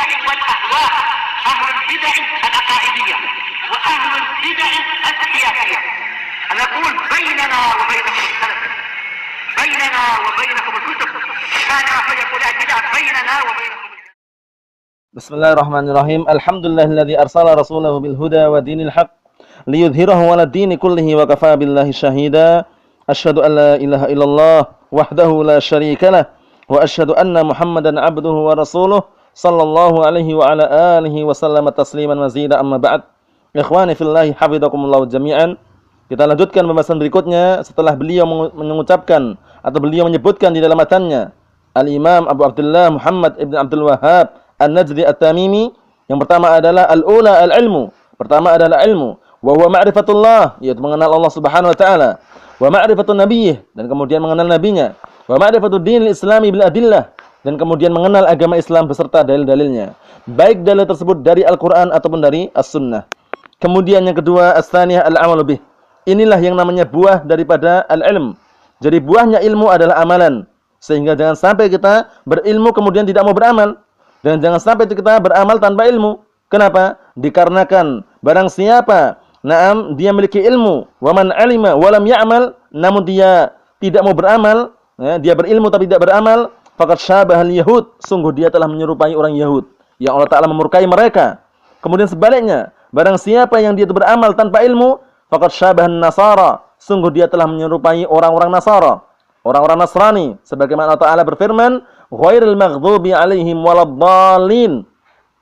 البدع والأهواء، أهل البدع العقائدية وأهل البدع السياسية. نقول بيننا وبينكم السلف، بيننا وبينكم الكتب، كان فيقول البدع بيننا وبينكم. Bismillahirrahmanirrahim. Alhamdulillahilladzi arsala rasulahu bil huda wa dinil haqq liyudhhirahu 'alad dini kullihi wa kafaa billahi syahida. Asyhadu an la ilaha illallah wahdahu la syarika lah wa asyhadu anna Muhammadan 'abduhu wa rasuluh sallallahu alaihi wa ala alihi wa sallama tasliman mazida, amma ba'd. Ikhwani fillahi hafizakumullah jami'an. Kita lanjutkan pembahasan berikutnya setelah beliau mengucapkan atau beliau menyebutkan di dalam matannya Al-Imam Abu Abdullah Muhammad ibn Abdul Wahhab An-Najdi At-Tamimi. Yang pertama adalah al-ula al-ilmu. Pertama adalah ilmu. Wa huwa ma'rifatullah, yaitu mengenal Allah Subhanahu wa taala. Wa ma'rifatun nabiyyih, dan kemudian mengenal nabinya. Wa ma'rifatud dinil islami bil adillah, dan kemudian mengenal agama Islam beserta dalil-dalilnya. Baik dalil tersebut dari Al-Qur'an ataupun dari As-Sunnah. Kemudian yang kedua, as-tsaniyah al-amalu bih. Inilah yang namanya buah daripada al-ilm. Jadi buahnya ilmu adalah amalan. Sehingga jangan sampai kita berilmu kemudian tidak mau beramal. Dan jangan sampai kita beramal tanpa ilmu. Kenapa? Dikarenakan barang siapa dia memiliki ilmu, wa man alima wa lam ya'mal, namun dia tidak mau beramal, dia berilmu tapi tidak beramal, faqad syabahal yahud, sungguh dia telah menyerupai orang Yahud yang Allah Ta'ala memurkai mereka. Kemudian sebaliknya, barang siapa yang dia beramal tanpa ilmu, faqad syabahan nasara, sungguh dia telah menyerupai orang-orang Nasara, orang-orang Nasrani, sebagaimana Allah Ta'ala berfirman, ghairil maghdubi alaihim waladdallin,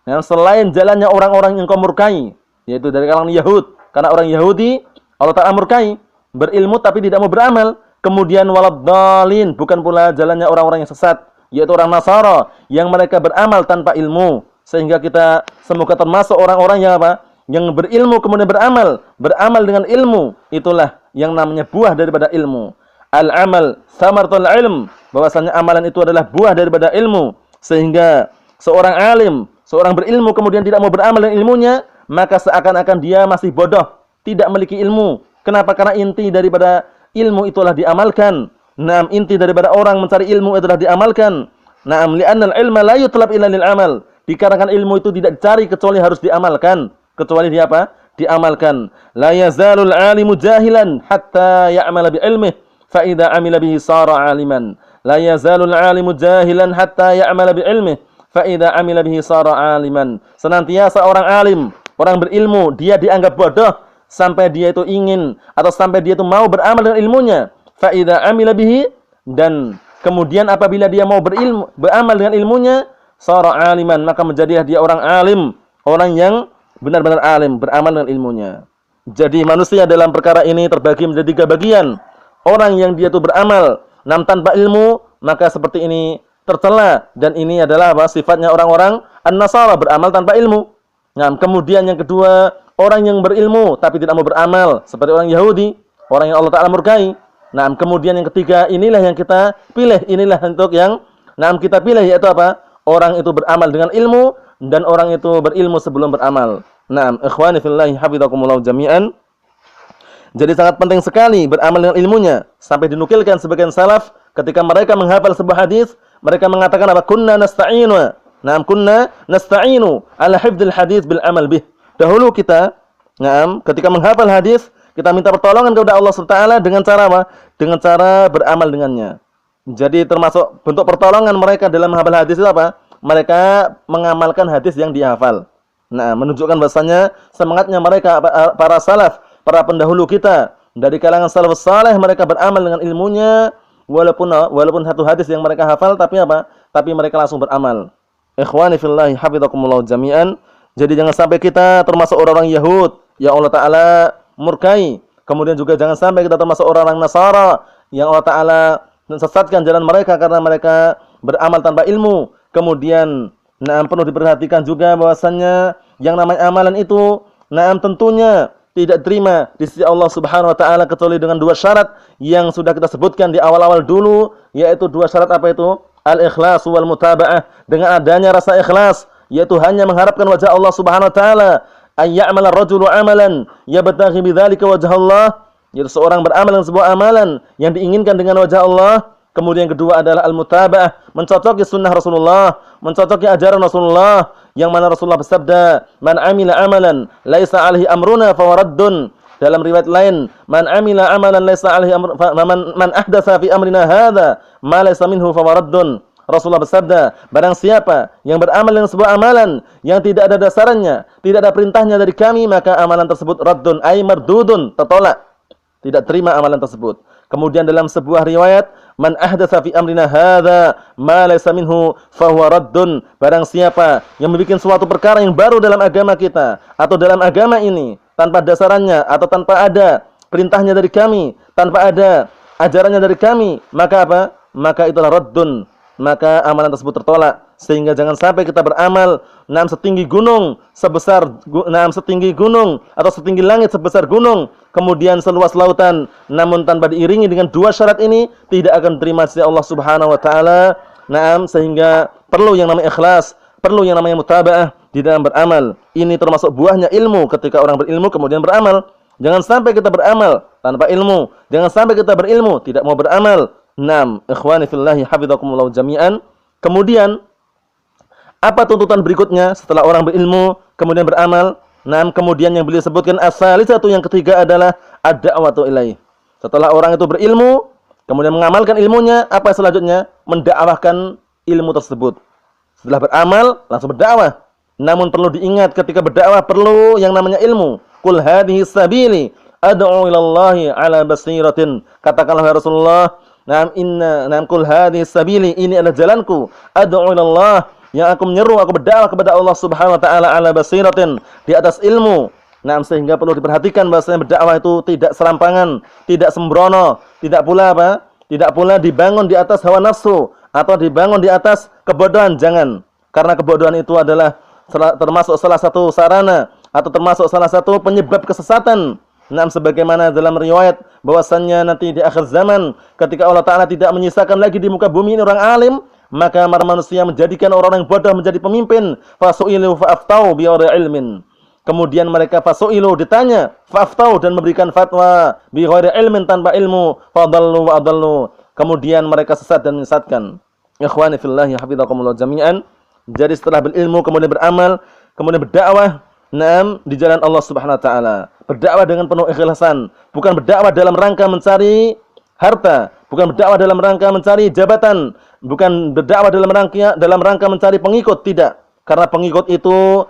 yang selain jalannya orang-orang yang kau murkai, yaitu dari kalangan Yahud. Karena orang Yahudi Allah Ta'ala murkai, berilmu tapi tidak mau beramal. Kemudian waladdallin, bukan pula jalannya orang-orang yang sesat, yaitu orang Nasara yang mereka beramal tanpa ilmu. Sehingga kita semoga termasuk orang-orang yang apa? Yang berilmu kemudian beramal dengan ilmu. Itulah yang namanya buah daripada ilmu. Al-amal thamaratul ilm, bahwasanya amalan itu adalah buah daripada ilmu. Sehingga seorang alim, seorang berilmu kemudian tidak mau beramal dengan ilmunya, maka seakan-akan dia masih bodoh, tidak memiliki ilmu. Kenapa? Karena inti daripada ilmu itulah diamalkan. Naam, inti daripada orang mencari ilmu itulah diamalkan. Naam, li'annal ilma la yutlab illa lil amal. Dikarenakan ilmu itu tidak dicari kecuali harus diamalkan. Kecuali dia apa? Diamalkan. La yazalul alimu jahilan hatta ya'mala bi ilmih, fa idza amila bihi sara aliman. La yazalul alimu jahilan hatta ya'mala bi ilmih, fa idza amila bihi sara aliman. Senantiasa orang alim, orang berilmu, dia dianggap bodoh sampai dia itu ingin atau sampai dia itu mau beramal dengan ilmunya. Fa idza amila bihi, dan kemudian apabila dia mau beramal dengan ilmunya, sara aliman, maka menjadilah dia orang alim, orang yang benar-benar alim, beramal dengan ilmunya. Jadi manusia dalam perkara ini terbagi menjadi 3 bagian. Orang yang dia itu beramal tanpa ilmu, maka seperti ini tercela, dan ini adalah apa? Sifatnya orang-orang an-nasara, beramal tanpa ilmu. Nah, kemudian yang kedua, orang yang berilmu tapi tidak mau beramal, seperti orang Yahudi, orang yang Allah Ta'ala murkai. Nah, kemudian yang ketiga, inilah yang kita pilih, inilah untuk yang kita pilih, yaitu apa? Orang itu beramal dengan ilmu, dan orang itu berilmu sebelum beramal. Nah, ikhwani fillahi hafizakumullah jami'an. Jadi sangat penting sekali beramal dengan ilmunya. Sampai dinukilkan sebagian salaf ketika mereka menghafal sebuah hadis, mereka mengatakan apa? Kunna nasta'inu. Kunna nasta'inu ala hifdzil hadis bil amal bih. Dahulu kita, ketika menghafal hadis, kita minta pertolongan kepada Allah SWT dengan cara apa? Dengan cara beramal dengannya. Jadi termasuk bentuk pertolongan mereka dalam menghafal hadis itu apa? Mereka mengamalkan hadis yang dihafal. Nah, menunjukkan bahasanya semangatnya mereka, para salaf, para pendahulu kita dari kalangan salafus saleh, mereka beramal dengan ilmunya, walaupun satu hadis yang mereka hafal, tapi apa? Tapi mereka langsung beramal. Ikhwani fillahi hafizakumullah jami'an. Jadi jangan sampai kita termasuk orang-orang Yahud yang Allah Ta'ala murkai. Kemudian juga jangan sampai kita termasuk orang-orang Nasara yang Allah Ta'ala sesatkan jalan mereka karena mereka beramal tanpa ilmu. Kemudian perlu diperhatikan juga bahwasannya yang namanya amalan itu tentunya tidak terima di sisi Allah Subhanahu wa taala kecuali dengan 2 syarat yang sudah kita sebutkan di awal-awal dulu, yaitu 2 syarat apa itu? Al-ikhlas wal mutaba'ah, dengan adanya rasa ikhlas, yaitu hanya mengharapkan wajah Allah Subhanahu wa taala. Ay ya'mala ar-rajulu 'amalan yabtaghi bidzalika wajha Allah, yaitu seorang beramal dengan sebuah amalan yang diinginkan dengan wajah Allah. Kemudian yang kedua adalah al-mutaba'ah, mencocoki sunnah Rasulullah, mencocoki ajaran Rasulullah. yang mana Rasulullah bersabda, "Man 'amila 'amalan laisa 'alaihi amruna fa raddun." Dalam riwayat lain, "Man 'amila 'amalan laisa 'alaihi man ahdatsa fi amrina hadza ma laisa minhu fa raddun." Rasulullah bersabda, barang siapa yang beramal dengan sebuah amalan yang tidak ada dasarnya, tidak ada perintahnya dari kami, maka amalan tersebut raddun, ay mardudun, tertolak. Tidak terima amalan tersebut. Kemudian dalam sebuah riwayat, man ahdatsa fi amrina hadza ma laysa minhu fa huwa raddun. Barang siapa yang membuat suatu perkara yang baru dalam agama kita atau dalam agama ini tanpa dasarannya atau tanpa ada perintahnya dari kami, tanpa ada ajarannya dari kami, maka apa? Maka itulah raddun. Maka amalan tersebut tertolak. Sehingga jangan sampai kita beramal setinggi gunung, setinggi gunung atau setinggi langit sebesar gunung, kemudian seluas lautan, namun tanpa diiringi dengan dua syarat ini tidak akan diterima sisi Allah Subhanahu wa taala. Sehingga perlu yang namanya ikhlas, perlu yang namanya mutaba'ah di dalam beramal. Ini termasuk buahnya ilmu ketika orang berilmu kemudian beramal. Jangan sampai kita beramal tanpa ilmu, jangan sampai kita berilmu tidak mau beramal. Ikhwani fillahi hafizakumullah jami'an. Kemudian apa tuntutan berikutnya setelah orang berilmu kemudian beramal? Kemudian yang beliau sebutkan as-salisatu, yang ketiga adalah ad-da'watu ilaih. Setelah orang itu berilmu kemudian mengamalkan ilmunya, apa selanjutnya? Mendakwahkan ilmu tersebut. Setelah beramal langsung berdakwah. Namun perlu diingat ketika berdakwah perlu yang namanya ilmu. Qul hadhihi sabili ad'u ilallahi ala basiratin. Katakanlah ya Rasulullah, qul hadhihi sabili, ini adalah jalanku, ad'u ilallah, yang aku menyeru, aku berdakwah kepada Allah Subhanahu wa taala ala basiratin, di atas ilmu. Sehingga perlu diperhatikan bahwasanya berdakwah itu tidak serampangan, tidak sembrono, tidak pula dibangun di atas hawa nafsu atau dibangun di atas kebodohan. Jangan. Karena kebodohan itu adalah termasuk salah satu sarana atau termasuk salah satu penyebab kesesatan. Sebagaimana dalam riwayat bahwasannya nanti di akhir zaman ketika Allah Ta'ala tidak menyisakan lagi di muka bumi ini orang alim, maka para manusia menjadikan orang-orang bodoh menjadi pemimpin. Fasu'ilu fa'aftau bi'ara ilmin. Kemudian mereka fasu'ilu, ditanya, fa'aftau, dan memberikan fatwa bi'ara ilmin, tanpa ilmu. Fadallu wa'adallu. Kemudian mereka sesat dan menyesatkan. Ikhwani fillahi hafizakumullah jami'an. Jadi setelah berilmu kemudian beramal, kemudian berdakwah di jalan Allah Subhanahu wa taala. Berdakwah dengan penuh ikhlasan, bukan berdakwah dalam rangka mencari harta, bukan berdakwah dalam rangka mencari jabatan, bukan berdakwah dalam rangka mencari pengikut, tidak. Karena pengikut itu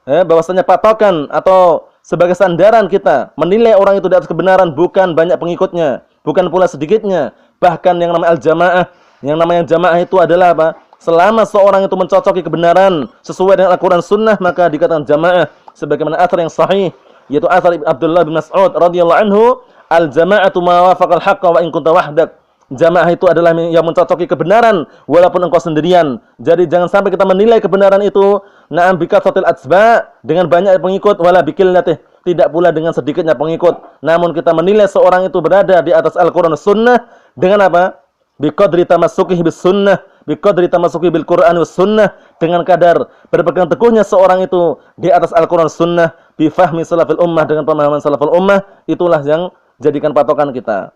bahwasanya patokan atau sebagai sandaran kita menilai orang itu di atas kebenaran bukan banyak pengikutnya, bukan pula sedikitnya. Bahkan yang namanya al-jamaah, yang namanya jamaah itu adalah apa? Selama seorang itu mencocoki kebenaran sesuai dengan Al-Quran Sunnah, maka dikatakan jamaah. Sebagaimana athar yang sahih, yaitu athar Abdullah bin Mas'ud radhiyallahu anhu, al-jama'atu ma wafaqal haqqa wa in kunta wahdak. Jamaah itu adalah yang mencocoki kebenaran walaupun engkau sendirian. Jadi jangan sampai kita menilai kebenaran itu bikatsatil atsba, dengan banyak pengikut, wala bikillatih, tidak pula dengan sedikitnya pengikut. Namun kita menilai seorang itu berada di atas Al-Quran Sunnah dengan apa? Biqadri tamassukihi bis sunnah, biqadri tamassukihi bil Qur'an was sunnah, dengan kadar berpegang teguhnya seorang itu di atas Al-Qur'an sunnah, bi fahmi salafil ummah, dengan pemahaman salaful ummah. Itulah yang jadikan patokan kita.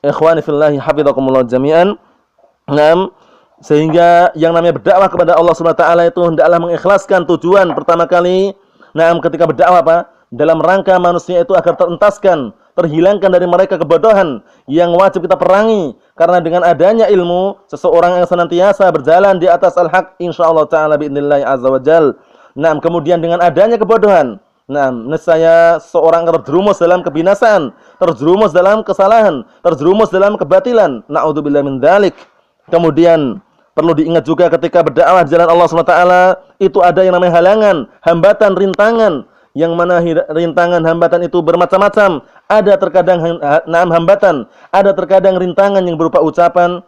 Ikhwani fillahi hafizakumullah jami'an. Sehingga yang namanya berdakwah kepada Allah Subhanahu wa taala itu hendaklah mengikhlaskan tujuan pertama kali ketika berdakwah apa? Dalam rangka manusia itu agar terentaskan, terhilangkan dari mereka kebodohan yang wajib kita perangi. Karena dengan adanya ilmu, seseorang yang senantiasa berjalan di atas al-haq, insyaallah ta'ala bi'idznillah azza wa jal. Kemudian dengan adanya kebodohan, nescaya seorang terjerumus dalam kebinasaan, terjerumus dalam kesalahan, terjerumus dalam kebatilan. Na'udzubillah min dzalik. Kemudian perlu diingat juga ketika berdakwah di jalan Allah SWT, itu ada yang namanya halangan, hambatan, rintangan. Yang mana rintangan hambatan itu bermacam-macam. Ada terkadang hambatan, ada terkadang rintangan yang berupa ucapan,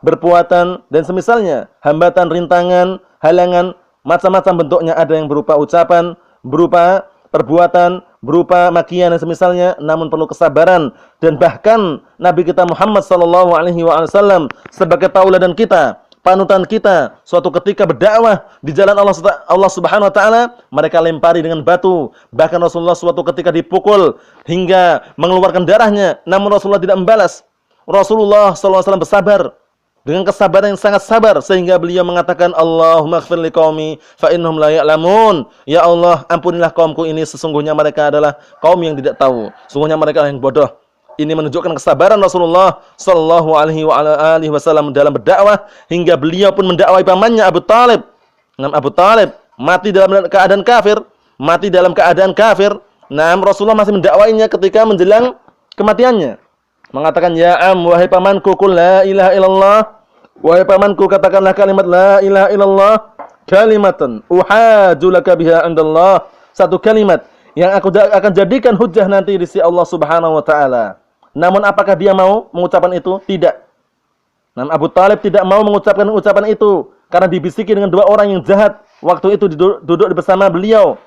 perbuatan, dan semisalnya. Hambatan, rintangan, halangan, macam-macam bentuknya. Ada yang berupa ucapan, berupa perbuatan, berupa makian dan semisalnya. Namun perlu kesabaran. Dan bahkan Nabi kita Muhammad SAW sebagai tauladan kita, panutan kita, suatu ketika berdakwah di jalan Allah Subhanahu wa taala, mereka lempari dengan batu. Bahkan Rasulullah suatu ketika dipukul hingga mengeluarkan darahnya, namun Rasulullah tidak membalas. Rasulullah SAW bersabar. dengan kesabaran yang sangat sabar sehingga beliau mengatakan Allahumma ighfir liqaumi fa innahum la ya'lamun. Ya Allah, ampunilah kaumku ini, sesungguhnya mereka adalah kaum yang tidak tahu. Sesungguhnya mereka yang bodoh. Ini menunjukkan kesabaran Rasulullah sallallahu alaihi wasallam dalam berdakwah hingga beliau pun mendakwai pamannya Abu Talib. Abu Talib mati dalam keadaan kafir, Rasulullah masih mendakwainya ketika menjelang kematiannya. Mengatakan, ya am, wahai pamanku, qul la ilaha illallah. Wahai pamanku, katakanlah kalimat la ilaha illallah, kalimatan uhaju laka biha indallah. Satu kalimat yang aku akan jadikan hujjah nanti di sisi Allah Subhanahu wa taala. Namun apakah dia mau mengucapkan itu? Tidak. Abu Talib tidak mau mengucapkan ucapan itu karena dibisiki dengan dua orang yang jahat. Waktu itu duduk bersama beliau.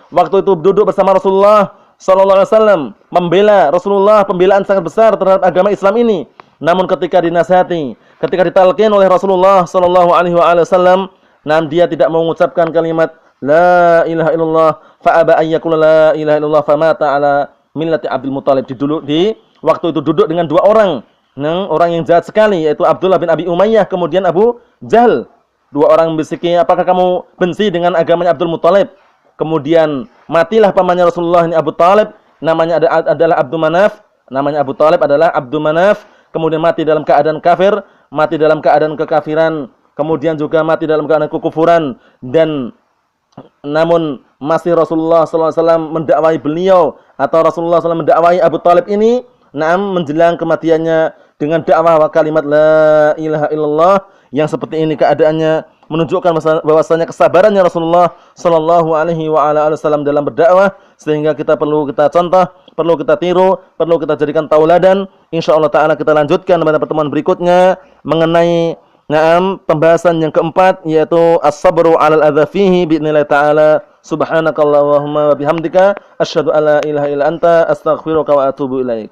Waktu itu duduk bersama Rasulullah sallallahu alaihi wasallam, membela Rasulullah, pembelaan sangat besar terhadap agama Islam ini. Namun ketika dinasihati, ketika ditalqin oleh Rasulullah sallallahu alaihi wasallam, dia tidak mau mengucapkan kalimat la ilaha illallah, fa aba ayyakul la ilaha illallah, famata ala millati Abdul Muthalib. Di waktu itu duduk dengan dua orang, orang yang jahat sekali, yaitu Abdullah bin Abi Umayyah, kemudian Abu Jahal. Dua orang membisiki, apakah kamu benci dengan agamanya Abdul Muthalib? Kemudian matilah pamannya Rasulullah ini Abu Talib, namanya adalah Abdul Manaf, namanya Abu Talib adalah Abdul Manaf, kemudian mati dalam keadaan kafir, mati dalam keadaan kekafiran, kemudian juga mati dalam keadaan kekufuran, dan namun masih Rasulullah SAW mendakwai beliau, atau Rasulullah SAW mendakwai Abu Talib ini, menjelang kematiannya dengan dakwah kalimat la ilaha illallah, yang seperti ini keadaannya menunjukkan bahwasanya kesabarannya Rasulullah sallallahu alaihi wasallam dalam berdakwah, sehingga kita perlu kita contoh, perlu kita tiru, perlu kita jadikan tauladan. Insyaallah taala kita lanjutkan pada pertemuan berikutnya mengenai pembahasan yang keempat, yaitu as-sabru 'alal adza fihi bi'nillah taala. Subhanakallahumma wa bihamdika asyhadu an la ilaha illa anta astaghfiruka wa atubu ilaik.